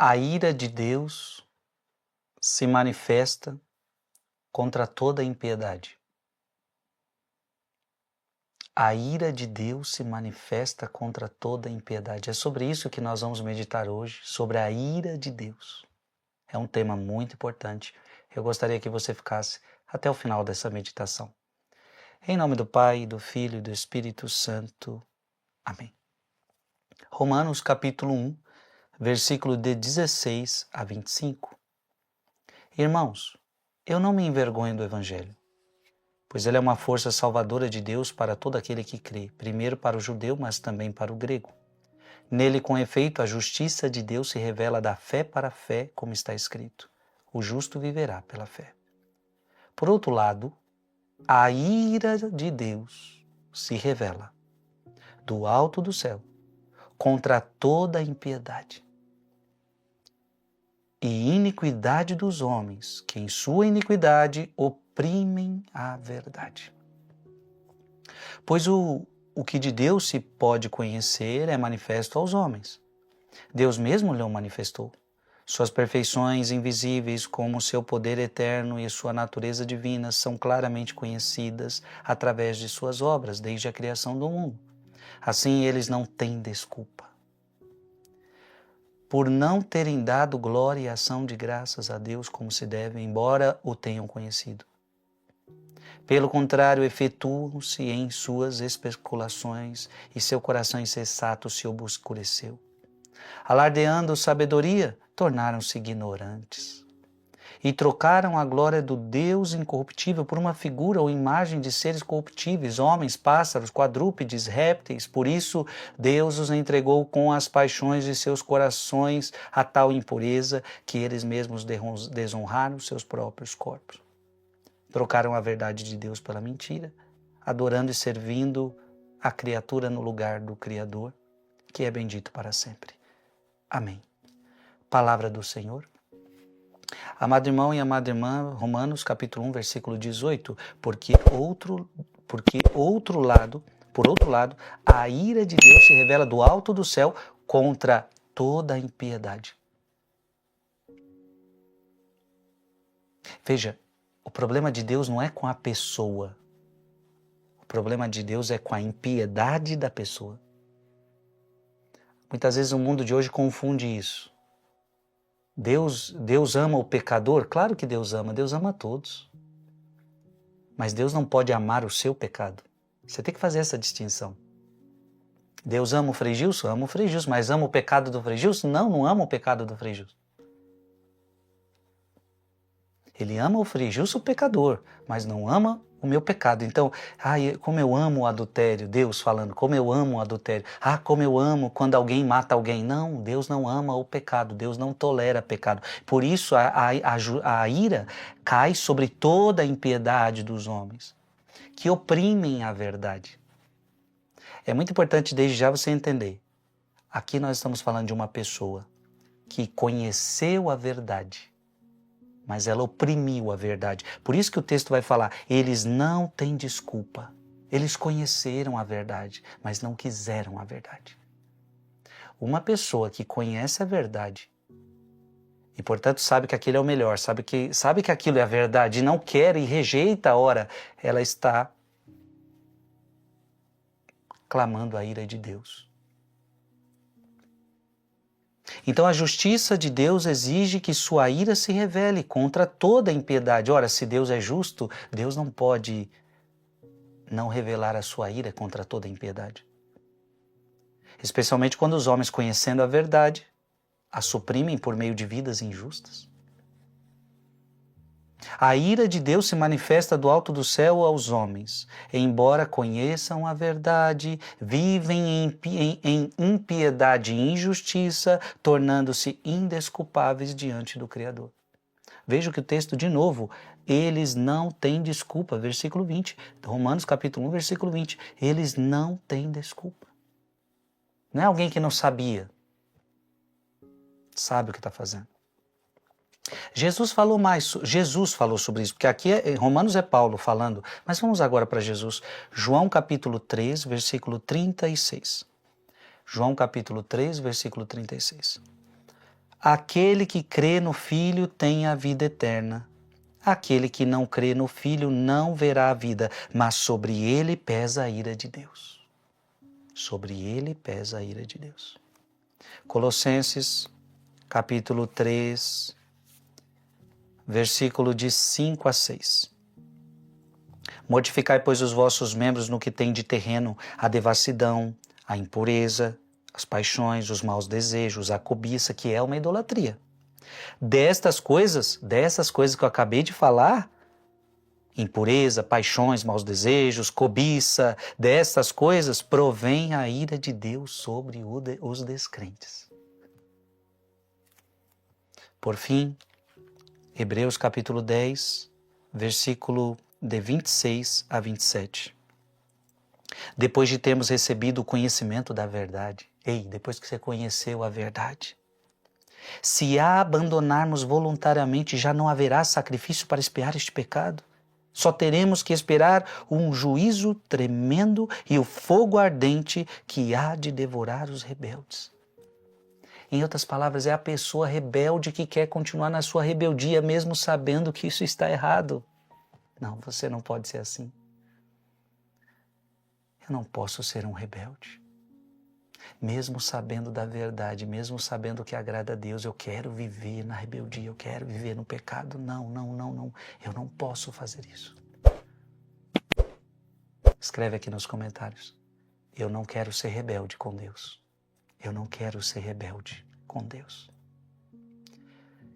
A ira de Deus se manifesta contra toda impiedade. A ira de Deus se manifesta contra toda impiedade. É sobre isso que nós vamos meditar hoje, sobre a ira de Deus. É um tema muito importante. Eu gostaria que você ficasse até o final dessa meditação. Em nome do Pai, do Filho e do Espírito Santo. Amém. Romanos capítulo 1, versículo de 16 a 25. Irmãos, eu não me envergonho do Evangelho, pois ele é uma força salvadora de Deus para todo aquele que crê, primeiro para o judeu, mas também para o grego. Nele, com efeito, a justiça de Deus se revela da fé para a fé, como está escrito: o justo viverá pela fé. Por outro lado, a ira de Deus se revela do alto do céu contra toda a impiedade e iniquidade dos homens, que em sua iniquidade oprimem a verdade. Pois o que de Deus se pode conhecer é manifesto aos homens. Deus mesmo lhe o manifestou. Suas perfeições invisíveis, como seu poder eterno e sua natureza divina, são claramente conhecidas através de suas obras, desde a criação do mundo. Assim, eles não têm desculpa por não terem dado glória e ação de graças a Deus como se deve, embora o tenham conhecido. Pelo contrário, efetuam-se em suas especulações e seu coração insensato se obscureceu. Alardeando sabedoria, tornaram-se ignorantes e trocaram a glória do Deus incorruptível por uma figura ou imagem de seres corruptíveis, homens, pássaros, quadrúpedes, répteis. Por isso, Deus os entregou com as paixões de seus corações a tal impureza que eles mesmos desonraram seus próprios corpos. Trocaram a verdade de Deus pela mentira, adorando e servindo a criatura no lugar do Criador, que é bendito para sempre. Amém. Palavra do Senhor. Amado irmão e amada irmã, Romanos capítulo 1, versículo 18, por outro lado, a ira de Deus se revela do alto do céu contra toda a impiedade. Veja, o problema de Deus não é com a pessoa. O problema de Deus é com a impiedade da pessoa. Muitas vezes o mundo de hoje confunde isso. Deus ama o pecador? Claro que Deus ama a todos. Mas Deus não pode amar o seu pecado. Você tem que fazer essa distinção. Deus ama o Frei Gilson? Ama o Frei Gilson, mas ama o pecado do Frei Gilson? Não ama o pecado do Frei Gilson. Ele ama o Frei Gilson, o pecador, mas não ama o meu pecado. Então, como eu amo o adultério, Deus falando, como eu amo o adultério. Como eu amo quando alguém mata alguém. Não, Deus não ama o pecado, Deus não tolera pecado. Por isso a ira cai sobre toda a impiedade dos homens, que oprimem a verdade. É muito importante desde já você entender. Aqui nós estamos falando de uma pessoa que conheceu a verdade, mas ela oprimiu a verdade. Por isso que o texto vai falar, eles não têm desculpa. Eles conheceram a verdade, mas não quiseram a verdade. Uma pessoa que conhece a verdade e, portanto, sabe que aquilo é o melhor, sabe que aquilo é a verdade e não quer e rejeita a hora, ela está clamando a ira de Deus. Então a justiça de Deus exige que sua ira se revele contra toda a impiedade. Ora, se Deus é justo, Deus não pode não revelar a sua ira contra toda a impiedade. Especialmente quando os homens, conhecendo a verdade, a suprimem por meio de vidas injustas. A ira de Deus se manifesta do alto do céu aos homens. Embora conheçam a verdade, vivem em impiedade e injustiça, tornando-se indesculpáveis diante do Criador. Veja que o texto, de novo, eles não têm desculpa. Versículo 20, Romanos capítulo 1, versículo 20. Eles não têm desculpa. Não é alguém que não sabia. Sabe o que está fazendo. Jesus falou sobre isso, porque aqui em Romanos é Paulo falando, mas vamos agora para Jesus. João capítulo 3, versículo 36. João capítulo 3, versículo 36. aquele que crê no Filho tem a vida eterna. Aquele que não crê no Filho não verá a vida, mas sobre ele pesa a ira de Deus. Sobre ele pesa a ira de Deus. Colossenses, capítulo 3, versículo de 5 a 6. Mortificai, pois, os vossos membros no que tem de terreno, a devassidão, a impureza, as paixões, os maus desejos, a cobiça, que é uma idolatria. Dessas coisas que eu acabei de falar, impureza, paixões, maus desejos, cobiça, dessas coisas provém a ira de Deus sobre os descrentes. Por fim, Hebreus capítulo 10, versículo de 26 a 27. Depois de termos recebido o conhecimento da verdade, depois que você conheceu a verdade, se a abandonarmos voluntariamente, já não haverá sacrifício para expiar este pecado. Só teremos que esperar um juízo tremendo e o fogo ardente que há de devorar os rebeldes. Em outras palavras, é a pessoa rebelde que quer continuar na sua rebeldia, mesmo sabendo que isso está errado. Não, você não pode ser assim. Eu não posso ser um rebelde. Mesmo sabendo da verdade, mesmo sabendo que agrada a Deus, eu quero viver na rebeldia, eu quero viver no pecado. Não. Eu não posso fazer isso. Escreve aqui nos comentários. Eu não quero ser rebelde com Deus. Eu não quero ser rebelde com Deus.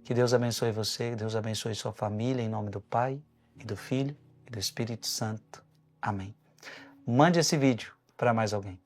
Que Deus abençoe você, que Deus abençoe sua família, em nome do Pai, e do Filho, e do Espírito Santo. Amém. Mande esse vídeo para mais alguém.